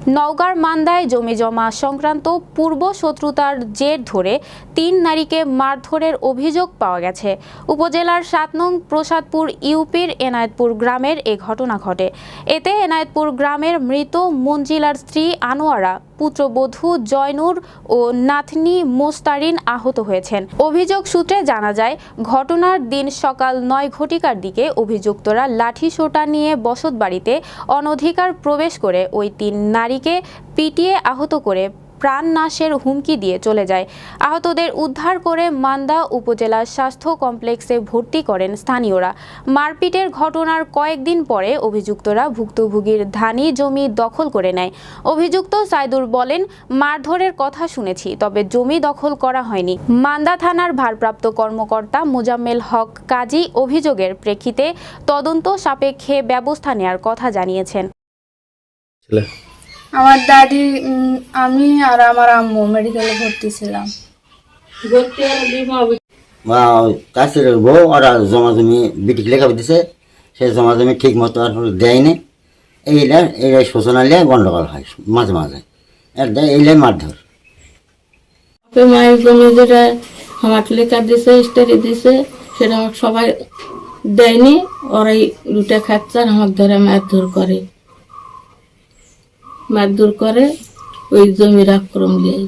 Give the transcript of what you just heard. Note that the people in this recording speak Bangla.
নওগাঁর মান্দায় জমিজমা সংক্রান্ত পূর্ব শত্রুতার জের ধরে ৩ নারীকে মারধরের অভিযোগ পাওয়া গেছে। উপজেলার ৭ নং প্রসাদপুর ইউপির এনায়েতপুর গ্রামের এ ঘটনা ঘটে। এতে এনায়েতপুর গ্রামের মৃত মঞ্জিলার স্ত্রী আনোয়ারা, পুত্রবধূ জয়নুর ও নাতনি মোস্তারিন আহত হয়েছেন। অভিযোগ সূত্রে জানা যায়, ঘটনার দিন সকাল ৯ ঘটিকার দিকে অভিযুক্তরা লাঠিসোঁটা নিয়ে বসতবাড়িতে অনধিকার প্রবেশ করে ওই ৩ নারীকে পিটিয়ে আহত করে প্রাণনাশের হুমকি দিয়ে চলে যায়। আহতদের উদ্ধার করে মান্দা উপজেলা স্বাস্থ্য কমপ্লেক্সে ভর্তি করেন স্থানীয়রা। মারপিটের ঘটনার কয়েকদিন পরে অভিযুক্তরা ভুক্তভোগীর ধানি জমি দখল করে নেয়। অভিযুক্ত সাইদুর বলেন, মারধরের কথা শুনেছি, তবে জমি দখল করা হয়নি। মান্দা থানার ভারপ্রাপ্ত কর্মকর্তা মোজাম্মেল হক কাজী অভিযোগের প্রেক্ষিতে তদন্ত সাপেক্ষে ব্যবস্থা নেওয়ার কথা জানিয়েছেন। আমার দাদি, আমি আর আমার আম্মু মেডিকেলে ভর্তি ছিলাম। কাছের বউ ওরা জমা জমি বিটিক লেখা দিছে, সে জমা জমি ঠিক মতো আর দেয়নি। এইলাই সূচনা নিয়ে গন্ডগোল হয় মাঝে মাঝে, এইলাই মারধর। মায়ের জমি যেটা আমার লেখা দিছে, স্টারি দিছে, সেটা সবাই দেয়নি। ওরাই লুটে খাচ্ছে আর আমার ধরে মারধর করে ওই জমির আক্রমণ দিয়ে।